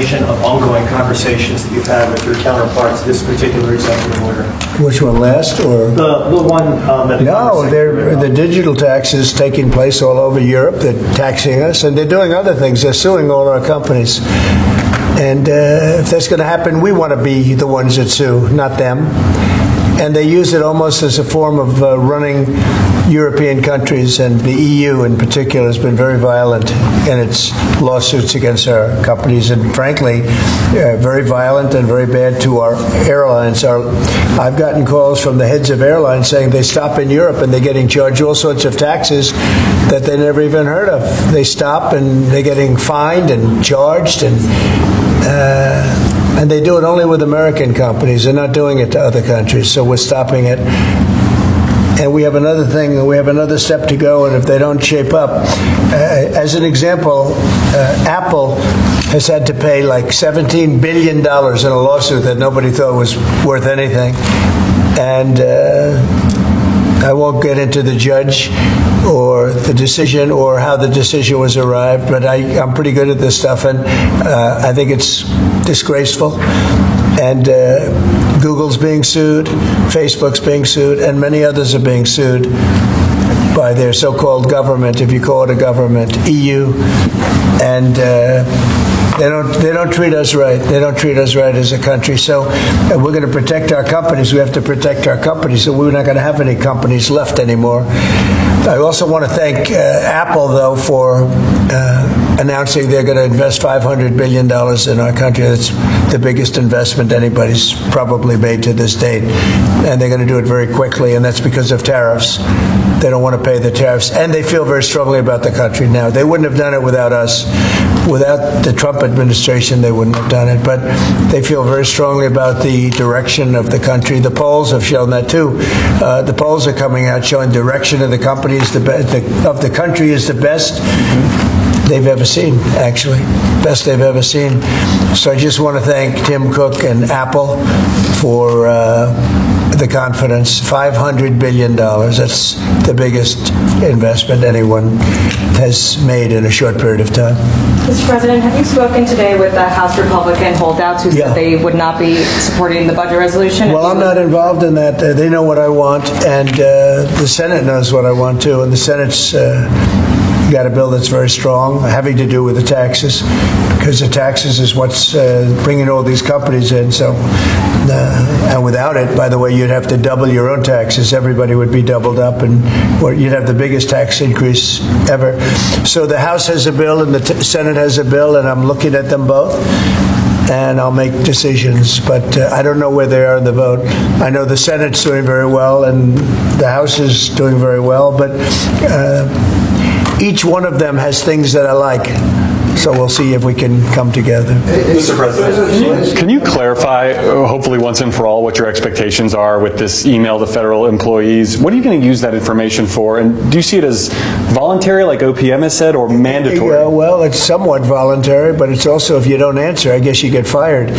summation of ongoing conversations that you've had with your counterparts, this particular executive order? Which one, last or? The one that No, the digital tax is taking place all over Europe. They're taxing us, and they're doing other things. They're suing all our companies. And if that's going to happen, we want to be the ones that sue, not them. And they use it almost as a form of running European countries, and the EU in particular has been very violent in its lawsuits against our companies, and frankly, very violent and very bad to our airlines. I've gotten calls from the heads of airlines saying they stop in Europe and they're getting charged all sorts of taxes that they never even heard of. They stop and they're getting fined and charged, and they do it only with American companies. They're not doing it to other countries, so we're stopping it. And we have another thing, we have another step to go, and if they don't shape up, as an example, Apple has had to pay like $17 billion in a lawsuit that nobody thought was worth anything. And I won't get into the judge or the decision or how the decision was arrived, but I'm pretty good at this stuff, and I think it's disgraceful. And Google's being sued, Facebook's being sued, and many others are being sued by their so-called government, if you call it a government, EU, and they don't treat us right. They don't treat us right as a country. So we're going to protect our companies. We have to protect our companies. So we're not going to have any companies left anymore. I also want to thank Apple, though, for announcing they're going to invest $500 billion in our country. That's the biggest investment anybody's probably made to this date. And they're going to do it very quickly, and that's because of tariffs. They don't want to pay the tariffs, and they feel very strongly about the country now. They wouldn't have done it without us. Without the Trump administration, they wouldn't have done it. But they feel very strongly about the direction of the country. The polls have shown that, too. The polls are coming out showing direction of the company is of the country is the best they've ever seen, actually. Best they've ever seen. So I just want to thank Tim Cook and Apple for the confidence. $500 billion. That's the biggest investment anyone has made in a short period of time. Mr. President, have you spoken today with the House Republican holdouts who said they would not be supporting the budget resolution? Well, I'm not involved in that. They know what I want, and the Senate knows what I want, too. And the Senate's got a bill that's very strong, having to do with the taxes, because the taxes is what's bringing all these companies in. So, and without it, by the way, you'd have to double your own taxes. Everybody would be doubled up, and you'd have the biggest tax increase ever. So the House has a bill and the Senate has a bill, and I'm looking at them both, and I'll make decisions. But I don't know where they are in the vote. I know the Senate's doing very well, and the House is doing very well, but each one of them has things that I like. So we'll see if we can come together. Mr. President, can you clarify, hopefully once and for all, what your expectations are with this email to federal employees? What are you going to use that information for? And do you see it as voluntary, like OPM has said, or mandatory? Well, it's somewhat voluntary, but it's also, if you don't answer, I guess you get fired.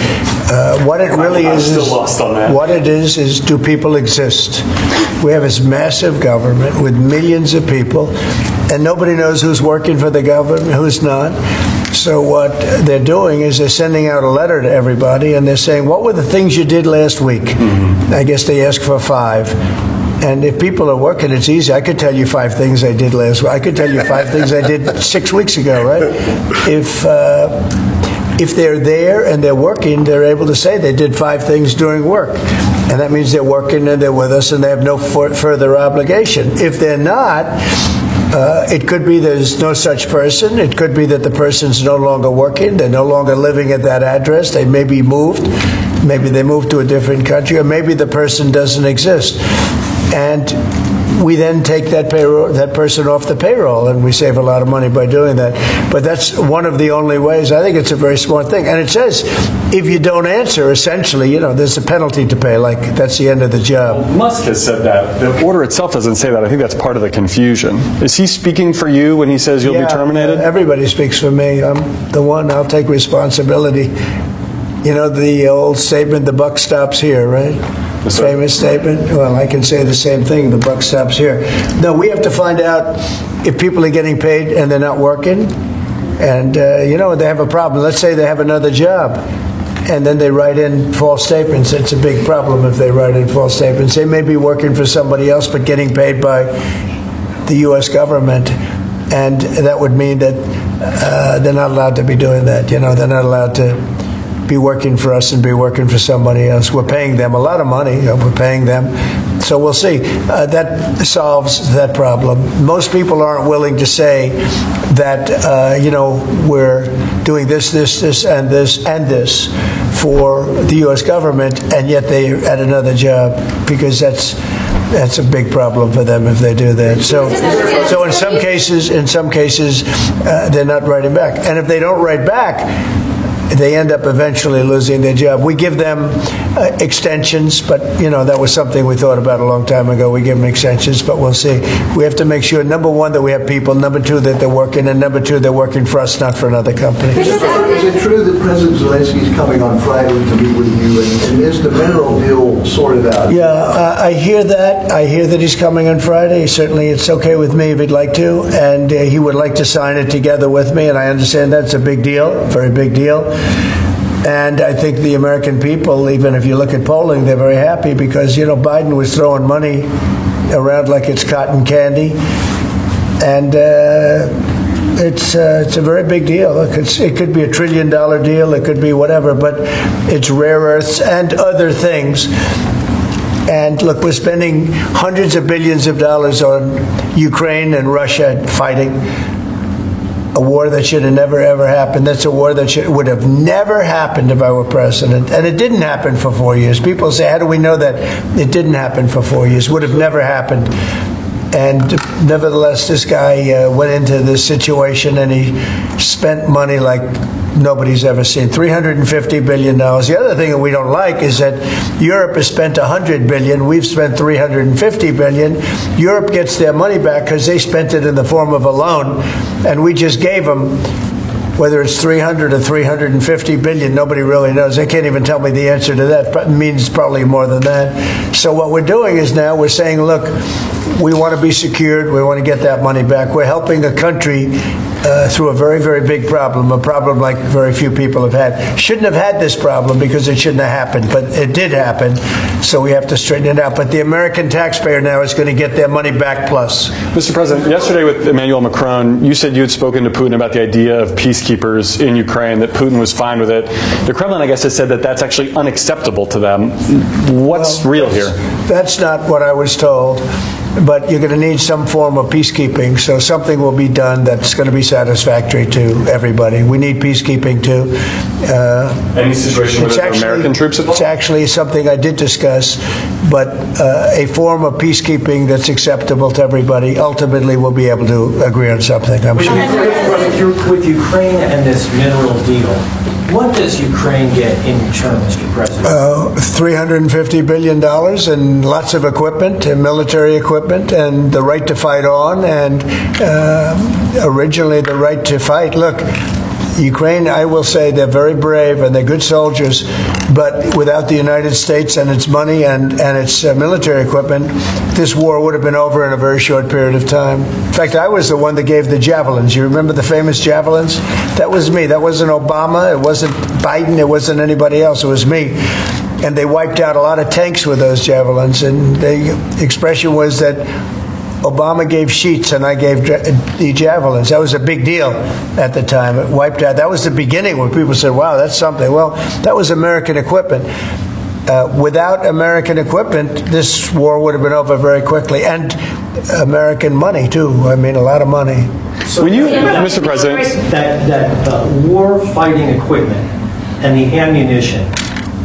What it really is, I'm still lost on that. What it is do people exist? We have this massive government with millions of people, and nobody knows who's working for the government, who's not. So what they're doing is they're sending out a letter to everybody, and they're saying, what were the things you did last week? Mm-hmm. I guess they ask for 5. And if people are working, it's easy. I could tell you 5 things I did last week. I could tell you 5 things I did 6 weeks ago, right? If they're there and they're working, they're able to say they did 5 things during work. And that means they're working and they're with us and they have no further obligation. If they're not, it could be there's no such person. It could be that the person's no longer working. They're no longer living at that address. They may be moved. Maybe they moved to a different country, or maybe the person doesn't exist. And we then take that person off the payroll, and we save a lot of money by doing that. But that's one of the only ways. I think it's a very smart thing. And it says, if you don't answer, essentially, there's a penalty to pay. Like, that's the end of the job. Well, Musk has said that. The order itself doesn't say that. I think that's part of the confusion. Is he speaking for you when he says you'll be terminated? Everybody speaks for me. I'm the one. I'll take responsibility. The old statement, the buck stops here, right? The famous statement. Well, I can say the same thing. The buck stops here. No, we have to find out if people are getting paid and they're not working. And, you know, they have a problem. Let's say they have another job, and then they write in false statements. It's a big problem if they write in false statements. They may be working for somebody else but getting paid by the U.S. government, and that would mean that they're not allowed to be doing that. You know, they're not allowed to be working for us and be working for somebody else. We're paying them a lot of money. You know, we're paying them. So we'll see. That solves that problem. Most people aren't willing to say that, you know, we're doing this, and this for the U.S. government, and yet they're at another job, because that's a big problem for them if they do that. So in some cases, they're not writing back. And if they don't write back, they end up eventually losing their job. We give them extensions, but, you know, that was something we thought about a long time ago. We give them extensions, but we'll see. We have to make sure, number one, that we have people, number two, that they're working, and number two, they're working for us, not for another company. Is it true that President Zelensky is coming on Friday to meet with you, and is the mineral deal sorted out? Yeah, I hear that. I hear that he's coming on Friday. Certainly, it's okay with me if he'd like to, and he would like to sign it together with me, and I understand that's a big deal, very big deal. And I think the American people, even if you look at polling, they're very happy because, you know, Biden was throwing money around like it's cotton candy. And it's a very big deal. It could be $1 trillion deal. It could be whatever. But it's rare earths and other things. And look, we're spending hundreds of billions of dollars on Ukraine and Russia fighting. A war that should have never, ever happened. That's a war that would have never happened if I were president. And it didn't happen for 4 years. People say, how do we know that? It didn't happen for 4 years. Would have never happened. And nevertheless, this guy went into this situation and he spent money like nobody's ever seen. $350 billion. The other thing that we don't like is that Europe has spent $100 billion. We've spent $350 billion. Europe gets their money back because they spent it in the form of a loan, and we just gave them, whether it's 300 or 350 billion, nobody really knows. They can't even tell me the answer to that. It means probably more than that. So what we're doing is now we're saying, look, we want to be secured. We want to get that money back. We're helping a country through a very, very big problem, a problem like very few people have had. Shouldn't have had this problem because it shouldn't have happened, but it did happen, so we have to straighten it out. But the American taxpayer now is going to get their money back plus. Mr. President, yesterday with Emmanuel Macron, you said you had spoken to Putin about the idea of peacekeepers in Ukraine, that Putin was fine with it. The Kremlin, I guess, has said that that's actually unacceptable to them. What's real here? That's not what I was told. But you're going to need some form of peacekeeping, so something will be done that's going to be satisfactory to everybody. We need peacekeeping too. Any situation with American troops at all? It's actually something I did discuss, but a form of peacekeeping that's acceptable to everybody. Ultimately, we'll be able to agree on something, I'm sure. With Ukraine and this mineral deal, what does Ukraine get in return, Mr. President? $350 billion and lots of equipment and military equipment and the right to fight on and originally the right to fight. Look, Ukraine, I will say, they're very brave and they're good soldiers, but without the United States and its money and its military equipment, this war would have been over in a very short period of time. In fact, I was the one that gave the javelins. You remember the famous javelins? That was me. That wasn't Obama. It wasn't Biden. It wasn't anybody else. It was me. And they wiped out a lot of tanks with those javelins. And the expression was that Obama gave sheets and I gave the javelins. That was a big deal at the time. It wiped out. That was the beginning when people said, wow, that's something. Well, that was American equipment. Without American equipment, this war would have been over very quickly. And American money, too. I mean, a lot of money. So when you, Mr. President, that war-fighting equipment and the ammunition,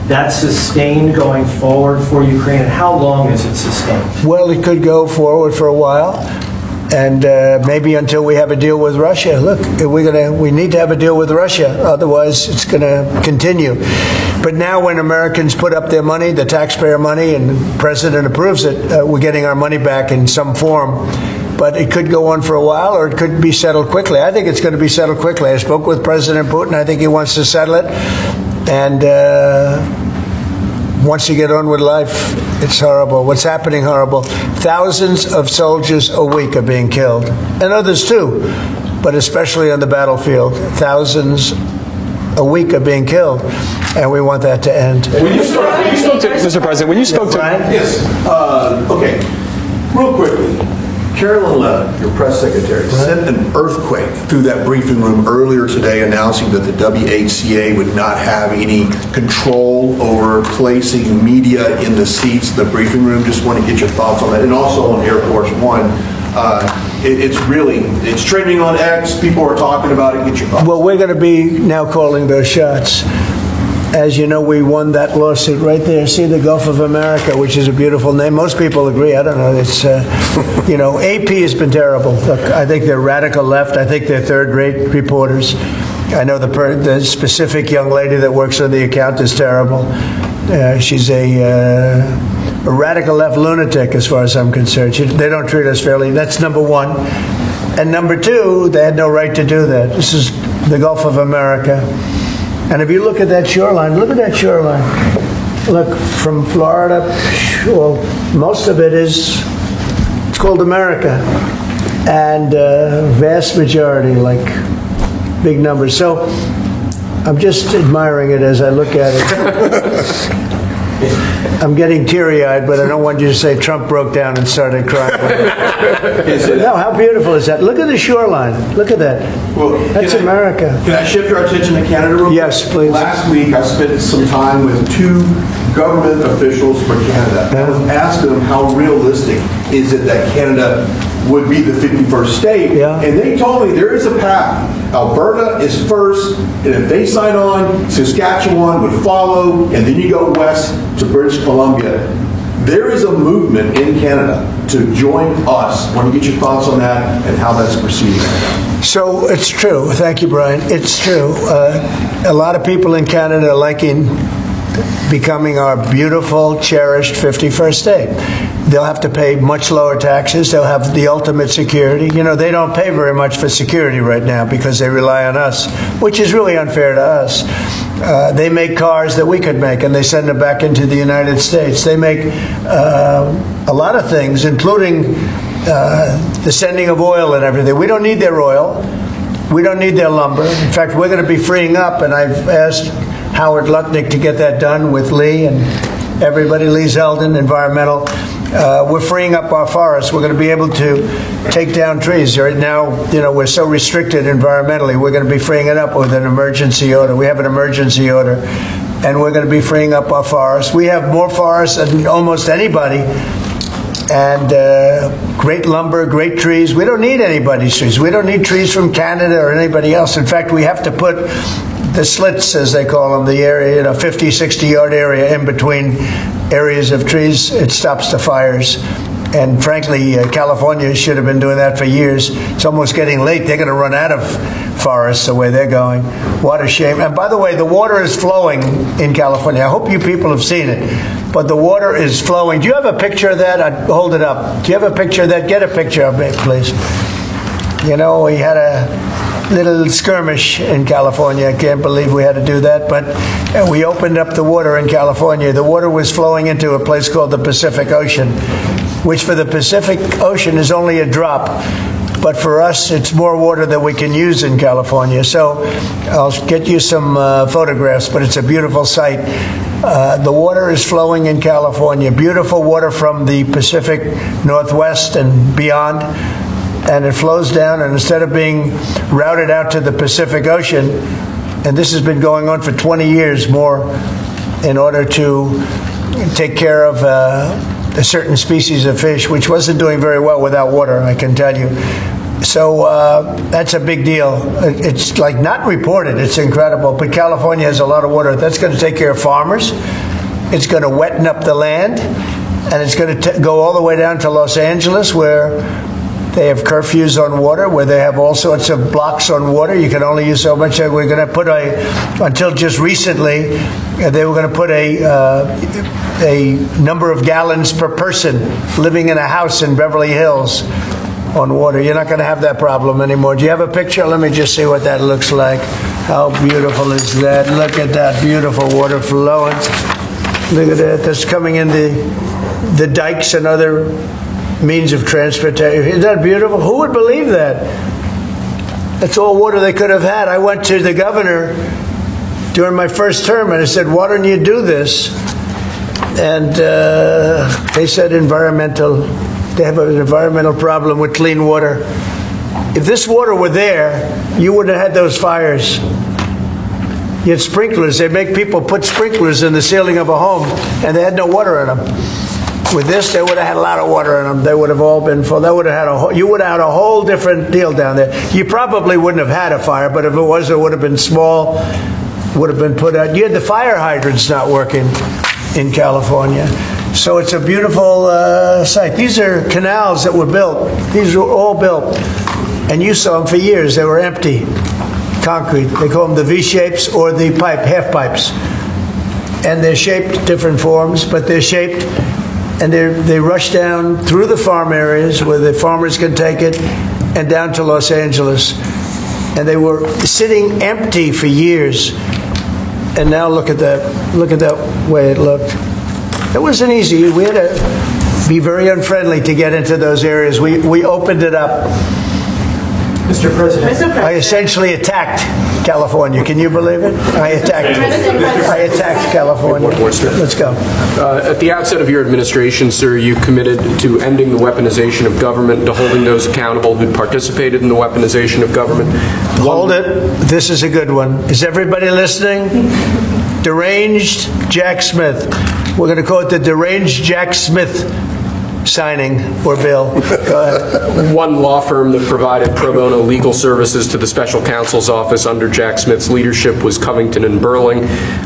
that's sustained going forward for Ukraine, and how long is it sustained? Well, it could go forward for a while, and maybe until we have a deal with Russia. Look, we need to have a deal with Russia, otherwise it's going to continue. But now when Americans put up their money, the taxpayer money, and the president approves it, we're getting our money back in some form. But it could go on for a while, or it could be settled quickly. I think it's going to be settled quickly. I spoke with President Putin. I think he wants to settle it. And once you get on with life, it's horrible. What's happening horrible. Thousands of soldiers a week are being killed, and others too. but especially on the battlefield. Thousands a week are being killed, and we want that to end. When you spoke to, Mr. President, when you spoke to... Yes. Okay. Real quickly. Carolyn Levitt, your press secretary, sent an earthquake through that briefing room earlier today announcing that the WHCA would not have any control over placing media in the seats of the briefing room. Just want to get your thoughts on that. And also on Air Force One. It's trending on X. People are talking about it. Get your thoughts. Well, we're going to be now calling those shots. As you know, we won that lawsuit right there. See, the Gulf of America, which is a beautiful name. Most people agree. I don't know. It's, you know, AP has been terrible. Look, I think they're radical left. I think they're third-rate reporters. I know the specific young lady that works on the account is terrible. She's a radical left lunatic, as far as I'm concerned. They don't treat us fairly. That's number one. And number two, they had no right to do that. This is the Gulf of America. And if you look at that shoreline, look at that shoreline. Look, from Florida, well, most of it is, it's called America. And vast majority, like big numbers. So I'm just admiring it as I look at it. I'm getting teary-eyed, but I don't want you to say Trump broke down and started crying. No, how beautiful is that? Look at the shoreline. Look at that. Well, that's America. Can I shift our attention to Canada real quick? Yes, please. Last week, I spent some time with 2 government officials for Canada. I was asking them how realistic is it that Canada would be the 51st state. Yeah. And they told me there is a path. Alberta is first, and if they sign on, Saskatchewan would follow, and then you go west to British Columbia. There is a movement in Canada to join us. I want to get your thoughts on that and how that's proceeding. So it's true. Thank you, Brian. It's true. A lot of people in Canada are liking becoming our beautiful, cherished 51st state. They'll have to pay much lower taxes. They'll have the ultimate security. You know, they don't pay very much for security right now because they rely on us, which is really unfair to us. They make cars that we could make, and they send them back into the United States. They make a lot of things, including the sending of oil and everything. We don't need their oil. We don't need their lumber. In fact, we're going to be freeing up, and I've asked Howard Lutnick to get that done with Lee and everybody, Lee Zeldin, environmental. We're freeing up our forests. We're going to be able to take down trees. Right now, you know, we're so restricted environmentally. We're going to be freeing it up with an emergency order. We have an emergency order, and we're going to be freeing up our forests. We have more forests than almost anybody, and great lumber, great trees. We don't need anybody's trees. We don't need trees from Canada or anybody else. In fact, we have to put the slits, as they call them, the area, you know, 50, 60-yard area in between areas of trees. It stops the fires. And frankly, California should have been doing that for years. It's almost getting late. They're going to run out of forests the way they're going. What a shame. And by the way, the water is flowing in California. I hope you people have seen it. But the water is flowing. Do you have a picture of that? I'd hold it up. Do you have a picture of that? Get a picture of it, please. You know, we had a little skirmish in California. I can't believe we had to do that, but we opened up the water in California. The water was flowing into a place called the Pacific Ocean, which for the Pacific Ocean is only a drop, but for us it's more water than we can use in California. So I'll get you some photographs, but it's a beautiful sight. The water is flowing in California, beautiful water from the Pacific Northwest and beyond. And it flows down, and instead of being routed out to the Pacific Ocean, and this has been going on for 20 years more in order to take care of a certain species of fish, which wasn't doing very well without water, I can tell you. So that's a big deal. It's like not reported. It's incredible. But California has a lot of water. That's going to take care of farmers. It's going to wetten up the land, and it's going to go all the way down to Los Angeles, where they have curfews on water, where they have all sorts of blocks on water. You can only use so much. We're going to put until just recently, they were going to put a number of gallons per person living in a house in Beverly Hills on water. You're not going to have that problem anymore. Do you have a picture? Let me just see what that looks like. How beautiful is that? Look at that beautiful water flowing. Look at that. That's coming in the dikes and other means of transportation. Isn't that beautiful? Who would believe that? That's all water they could have had. I went to the governor during my first term and I said, why don't you do this? And they said they have an environmental problem with clean water. If this water were there, you wouldn't have had those fires. You had sprinklers. They make people put sprinklers in the ceiling of a home, and they had no water in them. With this, they would have had a lot of water in them. They would have all been full. They would have had you would have had a whole different deal down there. You probably wouldn't have had a fire, but if it was, it would have been small, would have been put out. You had the fire hydrants not working in California. So it's a beautiful site. These are canals that were built. These were all built. And you saw them for years. They were empty. Concrete. They call them the V-shapes or the half pipes. And they're shaped different forms, but they're shaped, and they rush down through the farm areas where the farmers can take it, and down to Los Angeles. And they were sitting empty for years. And now look at that. Look at that way it looked. It wasn't easy. We had to be very unfriendly to get into those areas. We opened it up. Mr. President. I essentially attacked California. Can you believe it? I attacked California. Let's go. At the outset of your administration, sir, you committed to ending the weaponization of government, to holding those accountable who participated in the weaponization of government. Hold it. This is a good one. Is everybody listening? Deranged Jack Smith. We're going to call it the Deranged Jack Smith signing or bill. Go ahead. One law firm that provided pro bono legal services to the special counsel's office under Jack Smith's leadership was Covington and Burling.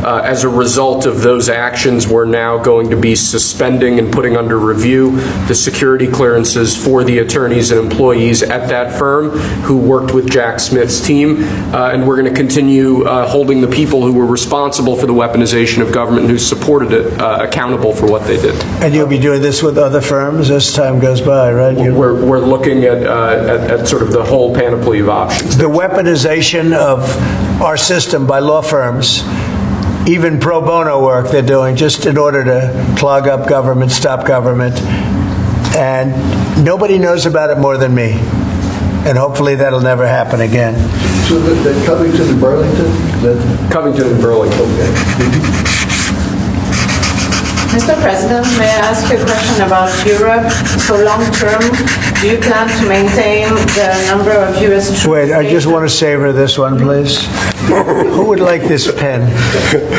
As a result of those actions, we're now going to be suspending and putting under review the security clearances for the attorneys and employees at that firm who worked with Jack Smith's team. And we're going to continue holding the people who were responsible for the weaponization of government and who supported it accountable for what they did. And you'll be doing this with other firms as time goes by, right? We're looking at sort of the whole panoply of options. The weaponization of our system by law firms, even pro bono work they're doing just in order to clog up government, stop government, and nobody knows about it more than me. And hopefully that'll never happen again. So the Covington and Burlington? Covington and Burlington. Okay. Mr. President, may I ask you a question about Europe? So long term, do you plan to maintain the number of U.S. troops? Wait, I just want to savor this one, please. Who would like this pen?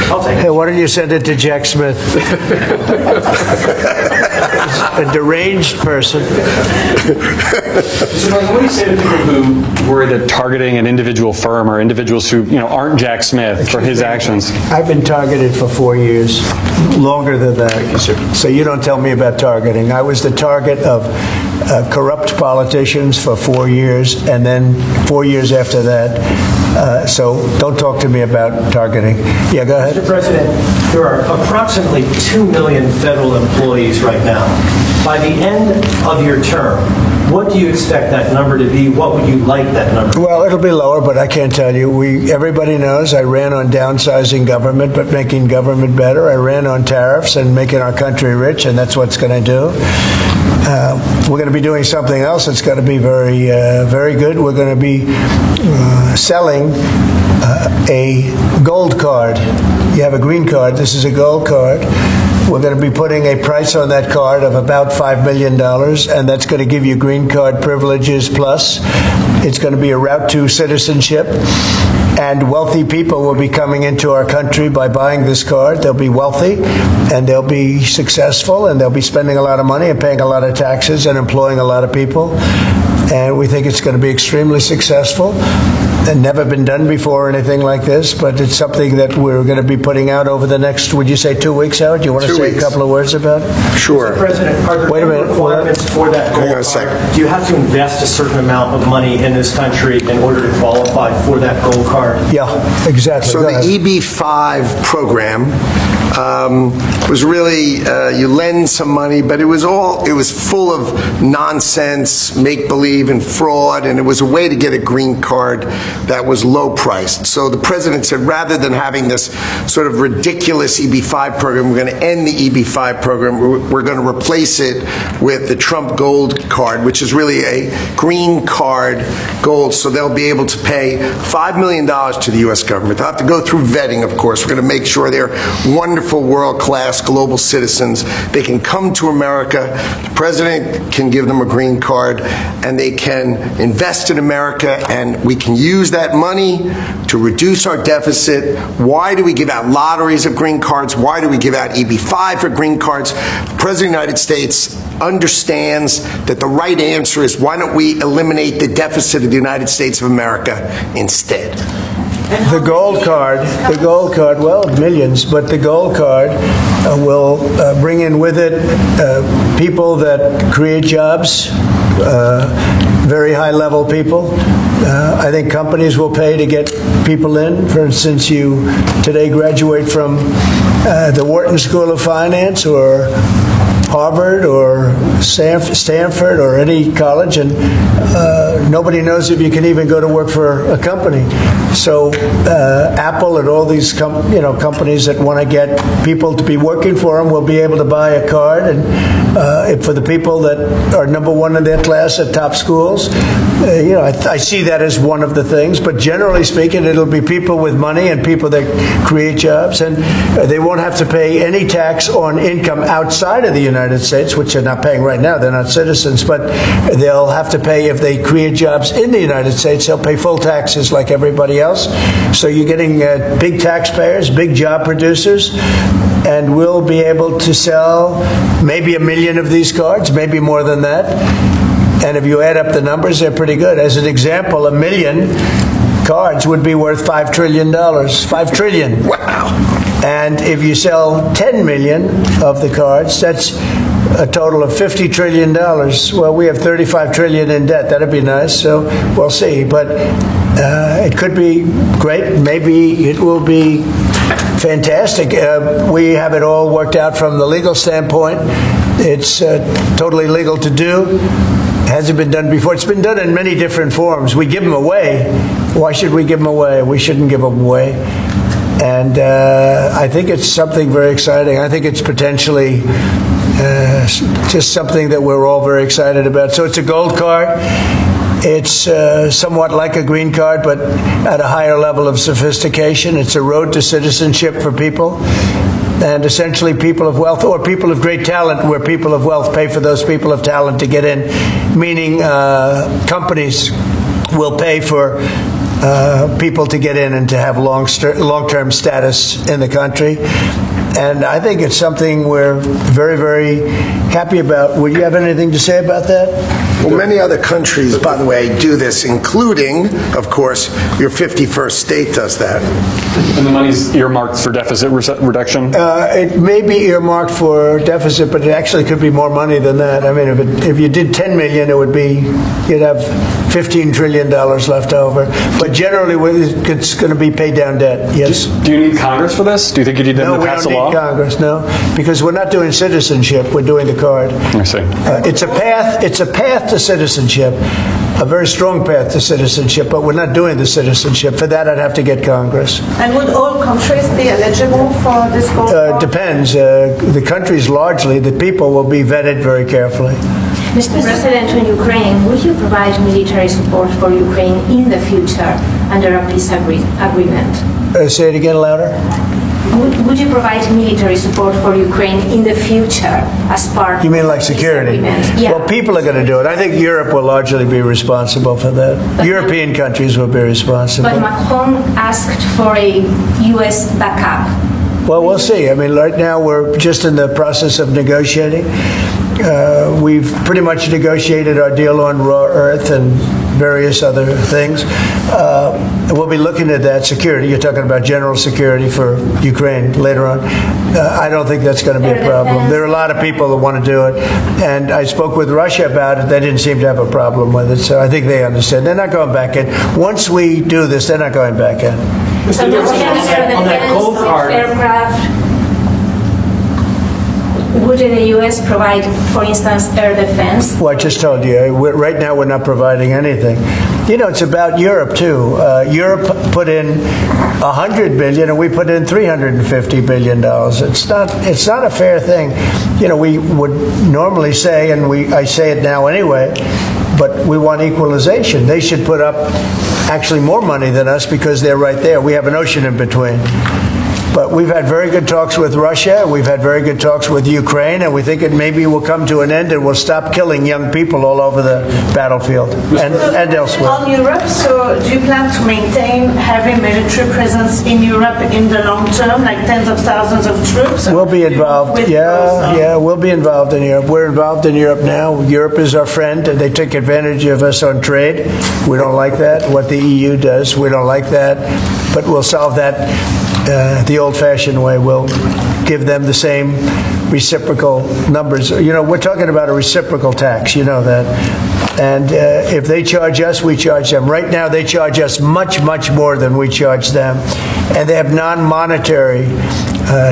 I'll take it. Hey, why don't you send it to Jack Smith? A deranged person. So what do you say to people who worry that targeting an individual firm or individuals who aren't Jack Smith for his actions? I've been targeted for 4 years, longer than that. So you don't tell me about targeting. I was the target of corrupt politicians for 4 years, and then 4 years after that. So don't talk to me about targeting. Yeah, go ahead. Mr. President, there are approximately 2 million federal employees right now. By the end of your term, what do you expect that number to be? What would you like that number to be? Well, it'll be lower, but I can't tell you. Everybody knows I ran on downsizing government, but making government better. I ran on tariffs and making our country rich, and that's what's going to do. We're going to be doing something else that's going to be very, very good. We're going to be selling a gold card. You have a green card. This is a gold card. We're going to be putting a price on that card of about $5 million, and that's going to give you green card privileges plus. It's going to be a route to citizenship, and wealthy people will be coming into our country by buying this card. They'll be wealthy, and they'll be successful, and they'll be spending a lot of money and paying a lot of taxes and employing a lot of people. And we think it's going to be extremely successful. And never been done before or anything like this, but it's something that we're going to be putting out over the next, would you say 2 weeks, Howard? Do you want to say a couple of words about it? Sure. Mr. President, are there requirements for that gold card? Do you have to invest a certain amount of money in this country in order to qualify for that gold card? Yeah, exactly. So the EB-5 program was really, you lend some money, but it was full of nonsense, make-believe, and fraud, and it was a way to get a green card that was low priced. So the president said, rather than having this sort of ridiculous EB-5 program, we're going to end the EB-5 program. We're going to replace it with the Trump Gold Card, which is really a green card gold. So they'll be able to pay $5 million to the U.S. government. They'll have to go through vetting, of course. We're going to make sure they're wonderful, world-class global citizens. They can come to America. The president can give them a green card, and they can invest in America, and we can use that money to reduce our deficit. Why do we give out lotteries of green cards? Why do we give out EB-5 for green cards? The President of the United States understands that the right answer is, why don't we eliminate the deficit of the United States of America instead? The gold card, well, millions, but the gold card will bring in with it people that create jobs, very high-level people. I think companies will pay to get people in. For instance, you today graduate from the Wharton School of Finance or Harvard or Stanford or any college, and nobody knows if you can even go to work for a company. So Apple and all these companies that want to get people to be working for them will be able to buy a card, and for the people that are number one in their class at top schools, I see that as one of the things. But generally speaking, it'll be people with money and people that create jobs, and they won't have to pay any tax on income outside of the United States, which they're not paying right now. They're not citizens, but they'll have to pay if they create jobs in the United States. They'll pay full taxes like everybody else. So you're getting big taxpayers, big job producers, and we'll be able to sell maybe 1 million of these cards, maybe more than that. And if you add up the numbers, they're pretty good. As an example, 1 million cards would be worth $5 trillion. $5 trillion. Wow. And if you sell 10 million of the cards, that's a total of $50 trillion. Well, we have 35 trillion in debt. That'd be nice. So we'll see. But it could be great. Maybe it will be fantastic. We have it all worked out from the legal standpoint. It's totally legal to do. It hasn't been done before. It's been done in many different forms. We give them away. Why should we give them away? We shouldn't give them away. And I think it's something very exciting. I think it's potentially just something that we're all very excited about. So it's a gold card. It's somewhat like a green card, but at a higher level of sophistication. It's a road to citizenship for people. And essentially people of wealth or people of great talent, where people of wealth pay for those people of talent to get in, meaning companies will pay for people to get in and to have long-term status in the country. And I think it's something we're very, very happy about. Would you have anything to say about that? Well, many other countries, by the way, do this, including, of course, your 51st state does that. And the money's earmarked for deficit reduction? It may be earmarked for deficit, but it actually could be more money than that. I mean, if you did 10 million, it would be, you'd have $15 trillion left over. But generally, it's going to be paid down debt, yes. Do you need Congress for this? Do you think you need them to pass a law? No, we don't need Congress, no. Because we're not doing citizenship, we're doing the card. I see. It's a path to citizenship, a very strong path to citizenship, but we're not doing the citizenship. For that, I'd have to get Congress. And would all countries be eligible for this gold card? Depends. The countries largely, the people will be vetted very carefully. Mr. President, on Ukraine, would you provide military support for Ukraine in the future under a peace agreement? Say it again louder. Would you provide military support for Ukraine in the future as part You mean like security? Yeah. Well, people are going to do it. I think Europe will largely be responsible for that. But European countries will be responsible. But Macron asked for a U.S. backup. Well, we'll see. I mean, right now we're just in the process of negotiating. We've pretty much negotiated our deal on raw earth and various other things. We'll be looking at that security. You're talking about general security for Ukraine later on. I don't think that's going to be a problem. There are a lot of people that want to do it. And I spoke with Russia about it. They didn't seem to have a problem with it. So I think they understand. They're not going back in. Once we do this, they're not going back in. So on that gold card, Would the U.S. provide, for instance, air defense? Well, I just told you, right now we're not providing anything. You know, it's about Europe, too. Europe put in $100 billion and we put in $350 billion. It's not a fair thing. You know, we would normally say, and I say it now anyway, but we want equalization. They should put up actually more money than us because they're right there. We have an ocean in between. But we've had very good talks with Russia. We've had very good talks with Ukraine, and we think it maybe will come to an end and we'll stop killing young people all over the battlefield and elsewhere. On Europe, so do you plan to maintain heavy military presence in Europe in the long term, like tens of thousands of troops? We'll be involved. Yeah, we'll be involved in Europe. We're involved in Europe now. Europe is our friend. They take advantage of us on trade. We don't like that. What the EU does, we don't like that. But we'll solve that the old-fashioned way. We'll give them the same reciprocal numbers. You know, we're talking about a reciprocal tax. You know that. And if they charge us, we charge them. Right now, they charge us much, much more than we charge them. And they have non-monetary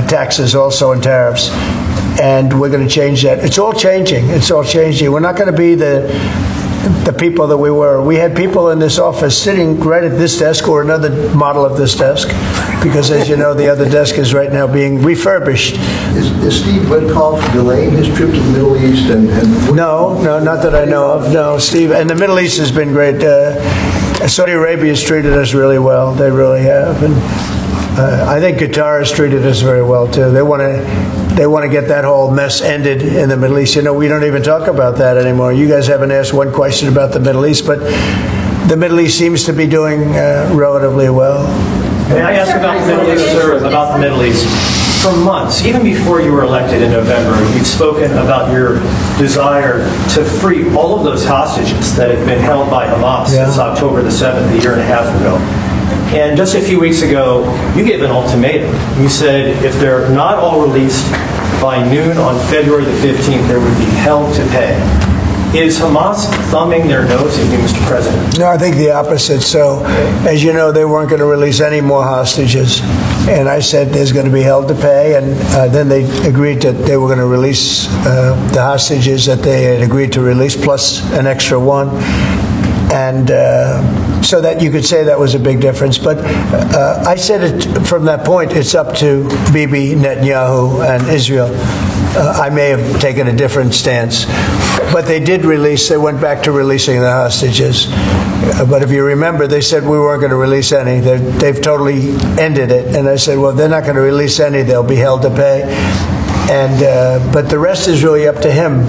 taxes also and tariffs. And we're going to change that. It's all changing. It's all changing. We're not going to be the people that we were. We had people in this office sitting right at this desk or another model of this desk, because as you know, the other desk is right now being refurbished. Is Steve Witkoff delaying his trip to the Middle East? No, not that I know of. No, Steve. And the Middle East has been great. Saudi Arabia has treated us really well. They really have. And I think Qatar has treated us very well too. They want to get that whole mess ended in the Middle East. You know, we don't even talk about that anymore. You guys haven't asked one question about the Middle East, but the Middle East seems to be doing relatively well. May I ask about the Middle East, sir, about the Middle East? For months, even before you were elected in November, you've spoken about your desire to free all of those hostages that have been held by Hamas since October the 7th, a year and a half ago. And just a few weeks ago, you gave an ultimatum. You said if they're not all released by noon on February the 15th, there would be hell to pay. Is Hamas thumbing their nose at you, Mr. President? No, I think the opposite. So, as you know, they weren't going to release any more hostages. And I said there's going to be hell to pay. And then they agreed that they were going to release the hostages that they had agreed to release, plus an extra one. And so that you could say that was a big difference. But I said it from that point, it's up to Bibi, Netanyahu, and Israel. I may have taken a different stance. But they did release, they went back to releasing the hostages. But if you remember, they said we weren't going to release any. They've totally ended it. And I said, well, they're not going to release any. They'll be held to pay. And but the rest is really up to him.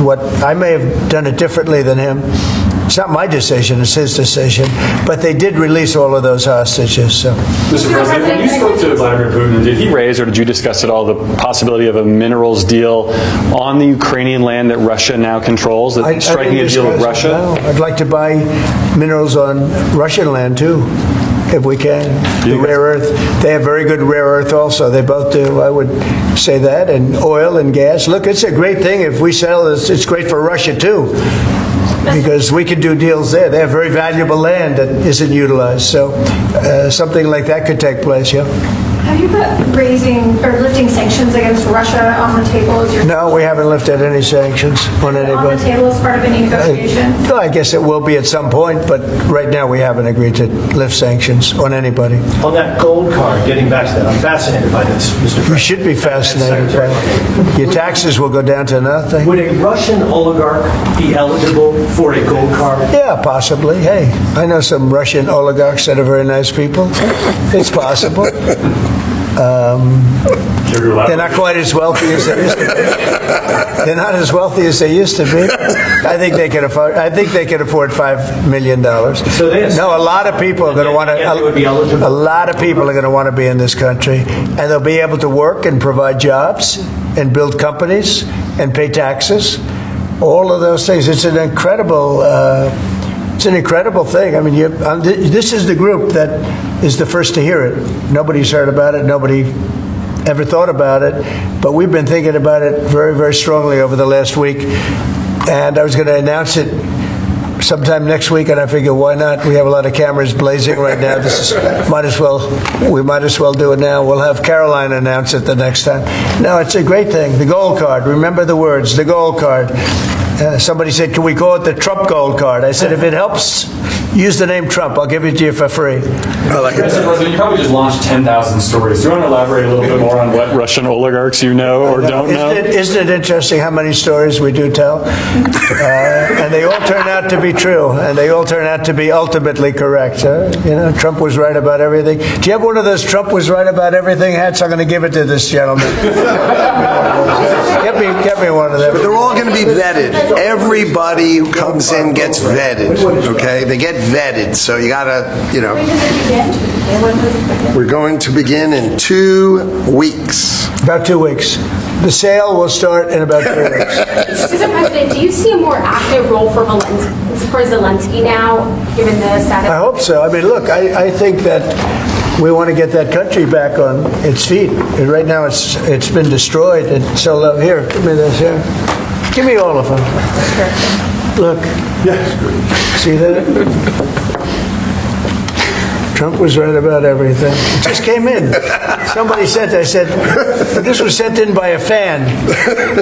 What I may have done it differently than him. It's not my decision, it's his decision. But they did release all of those hostages. So. Mr. President, when you spoke to Vladimir Putin, did he raise or did you discuss at all the possibility of a minerals deal on the Ukrainian land that Russia now controls, striking a deal with Russia? No, I'd like to buy minerals on Russian land, too, if we can. The rare earth. They have very good rare earth also. They both do, I would say that. And oil and gas. Look, it's a great thing if we sell this. It's great for Russia, too. Because we can do deals there. They have very valuable land that isn't utilized. So something like that could take place, yeah. Have you put raising or lifting sanctions against Russia on the table? No, we haven't lifted any sanctions on anybody. On the table as part of any negotiation? I guess it will be at some point, but right now we haven't agreed to lift sanctions on anybody. On that gold card, getting back to that, I'm fascinated by this, Mr. President. You should be fascinated by it. Your taxes will go down to nothing. Would a Russian oligarch be eligible for a gold card? Yeah, possibly. Hey, I know some Russian oligarchs that are very nice people. It's possible. They're not quite as wealthy as they used to be. They're not as wealthy as they used to be. I think they can afford. I think they can afford $5 million. So no, a lot of people are going to want to. A lot of people are going to want to be in this country, and they'll be able to work and provide jobs and build companies and pay taxes. All of those things. It's an incredible. It's an incredible thing. I mean, this is the group that is the first to hear it. Nobody's heard about it. Nobody ever thought about it. But we've been thinking about it very, very strongly over the last week. And I was going to announce it sometime next week, and I figure, why not? We have a lot of cameras blazing right now. We might as well do it now. We'll have Caroline announce it the next time. No, it's a great thing. The gold card. Remember the words, the gold card. Somebody said, can we call it the Trump gold card? I said, if it helps, use the name Trump. I'll give it to you for free. Mr. President, you probably just launched 10,000 stories. Do you want to elaborate a little bit more on what Russian oligarchs you know or don't know? Isn't it interesting how many stories we do tell? And they all turn out to be true, and they all turn out to be ultimately correct. Trump was right about everything. Do you have one of those Trump was right about everything hats? I'm going to give it to this gentleman. Get me one of them. But they're all going to be vetted. Everybody who comes in gets vetted, okay? They get vetted, so you gotta, We're going to begin in 2 weeks. About 2 weeks. The sale will start in about 3 weeks. Mr. President, do you see a more active role for Zelensky now, given the status? I hope so. I mean, look, I think that we want to get that country back on its feet. And right now it's been destroyed. And so, here, give me this here. Give me all of them. Look. See that? Trump was right about everything. It just came in. Somebody sent it. I said, this was sent in by a fan.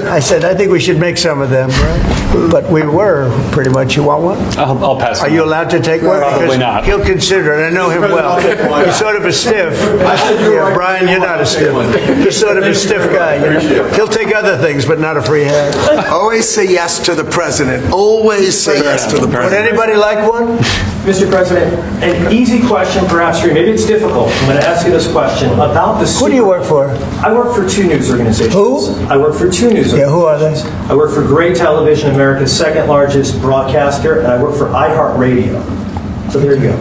I said, I think we should make some of them, right? But we were, pretty much. You want one? I'll pass. Are you allowed to take one? Probably not. He'll consider it. I know him well. He's sort of a stiff. Brian, you're not a stiff. He's sort of a stiff guy. He'll take other things, but not a free hand. Always say yes to the president. Always say yes to the president. Would anybody like one? Mr. President, an easy question, perhaps for you. Maybe it's difficult. I'm going to ask you this question about the. Who do you work for? I work for 2 news organizations. Who? I work for 2 news organizations. Yeah, who are they? I work for Great Television, America's second largest broadcaster, and I work for iHeartRadio. So there you go.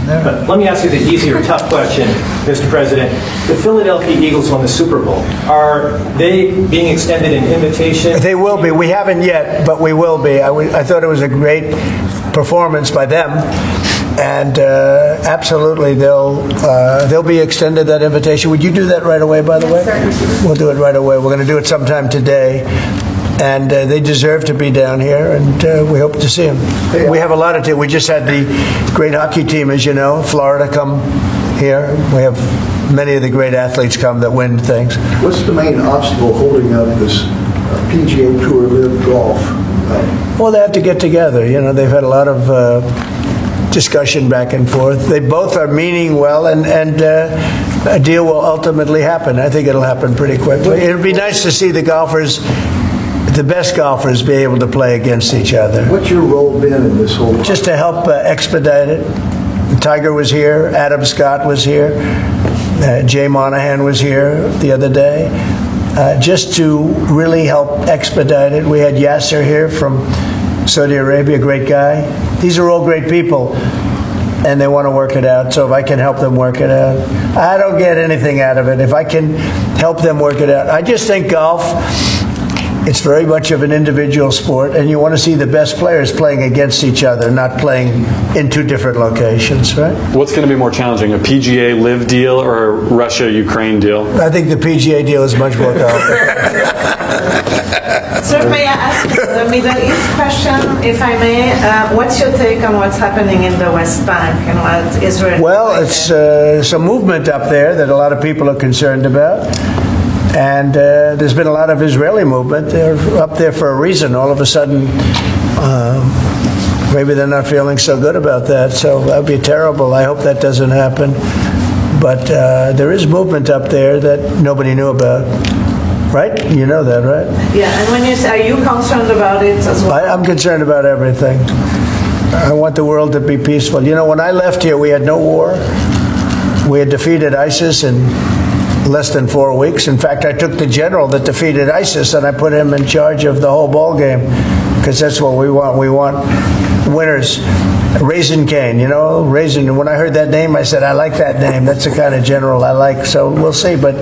But let me ask you the easier, tough question, Mr. President. The Philadelphia Eagles won the Super Bowl. Are they being extended an invitation? They will be. We haven't yet, but we will be. I thought it was a great performance by them, and absolutely they'll be extended that invitation. Would you do that right away, by the way? We'll do it right away. We're going to do it sometime today. And they deserve to be down here, and we hope to see them. We have a lot of teams. We just had the great hockey team, as you know, Florida come here. We have many of the great athletes come that win things. What's the main obstacle holding up this PGA Tour Live Golf? Well, they have to get together. They've had a lot of discussion back and forth. They both are meaning well, and a deal will ultimately happen. I think it'll happen pretty quickly. It'd be nice to see the golfers, the best golfers, be able to play against each other. What's your role been in this whole process? Just to help expedite it. Tiger was here. Adam Scott was here. Jay Monahan was here the other day. Just to really help expedite it. We had Yasser here from Saudi Arabia, great guy. These are all great people, and they want to work it out. So if I can help them work it out, I don't get anything out of it. If I can help them work it out. I just think golf, it's very much of an individual sport, and you want to see the best players playing against each other, not playing in 2 different locations, right? What's going to be more challenging, a PGA Live deal or a Russia-Ukraine deal? I think the PGA deal is much more complicated. Sir, may I ask the Middle East question, if I may? What's your take on what's happening in the West Bank and what Israel... Well, it's some movement up there that a lot of people are concerned about. And there's been a lot of Israeli movement. They're up there for a reason. All of a sudden, maybe they're not feeling so good about that. So that would be terrible. I hope that doesn't happen. But there is movement up there that nobody knew about. Right? You know that, right? Yeah, and when you say, are you concerned about it as well? I'm concerned about everything. I want the world to be peaceful. When I left here, we had no war. We had defeated ISIS in less than 4 weeks. In fact, I took the general that defeated ISIS and I put him in charge of the whole ball game, because that's what we want. We want winners. Raisin Cane, Raisin. When I heard that name, I said, I like that name. That's the kind of general I like. So we'll see. But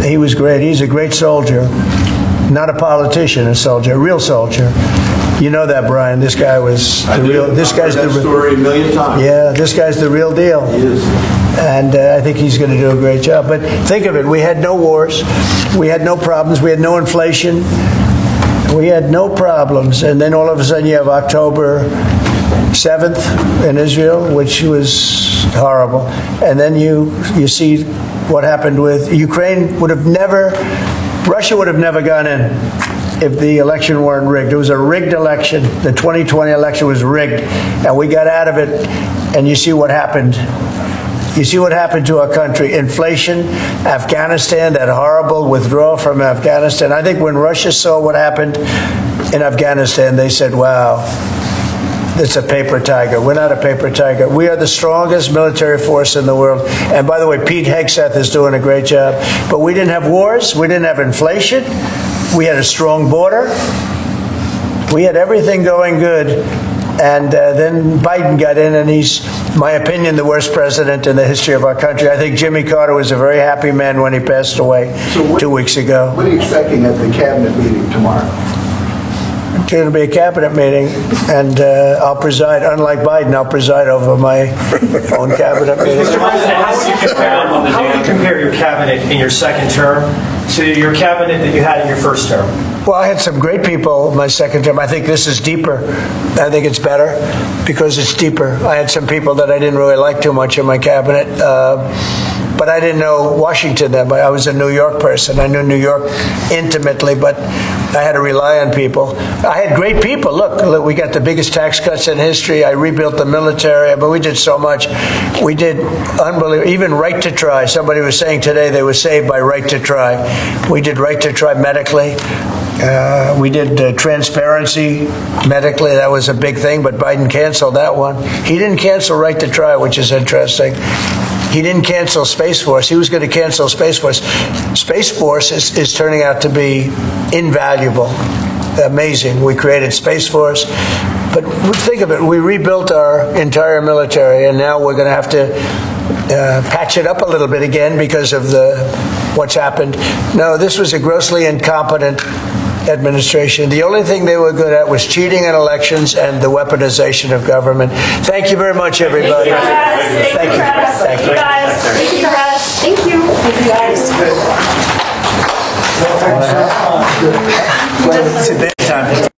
he was great. He's a great soldier. Not a politician, a soldier, a real soldier. You know that, Brian. This guy was the real. This guy's the story a million times. Yeah, this guy's the real deal. He is. And I think he's going to do a great job. But think of it. We had no wars. We had no problems. We had no inflation. We had no problems. And then all of a sudden you have October 7th in Israel, which was horrible. And then you see what happened with Ukraine. Russia would have never gone in if the election weren't rigged. It was a rigged election. The 2020 election was rigged, and we got out of it. And you see what happened. You see what happened to our country. Inflation, Afghanistan, that horrible withdrawal from Afghanistan. I think when Russia saw what happened in Afghanistan, they said, wow, it's a paper tiger. We're not a paper tiger. We are the strongest military force in the world. And by the way, Pete Hegseth is doing a great job. But we didn't have wars. We didn't have inflation. We had a strong border. We had everything going good. And then Biden got in, and he's, in my opinion, the worst president in the history of our country. I think Jimmy Carter was a very happy man when he passed away 2 weeks ago. What are you expecting at the cabinet meeting tomorrow? It's going to be a cabinet meeting, and I'll preside. Unlike Biden, I'll preside over my own cabinet meeting. How would you compare your cabinet in your second term to your cabinet that you had in your first term? Well, I had some great people my second term. I think this is deeper. I think it's better because it's deeper. I had some people that I didn't really like too much in my cabinet, but I didn't know Washington then. I was a New York person. I knew New York intimately, but I had to rely on people. I had great people. Look, we got the biggest tax cuts in history. I rebuilt the military. But we did so much. We did unbelievable. Even right to try. Somebody was saying today they were saved by right to try. We did right to try medically. We did transparency medically. That was a big thing, but Biden canceled that one. He didn't cancel right to try, which is interesting. He didn't cancel Space Force. He was going to cancel Space Force. Space Force is turning out to be invaluable. Amazing. We created Space Force. But think of it. We rebuilt our entire military, and now we're going to have to patch it up a little bit again because of what's happened. No, this was a grossly incompetent administration. The only thing they were good at was cheating in elections and the weaponization of government. Thank you very much, everybody. Thank you. Thank you, guys. Thank you, guys. Thank you. Thank you, guys. It's a bad time.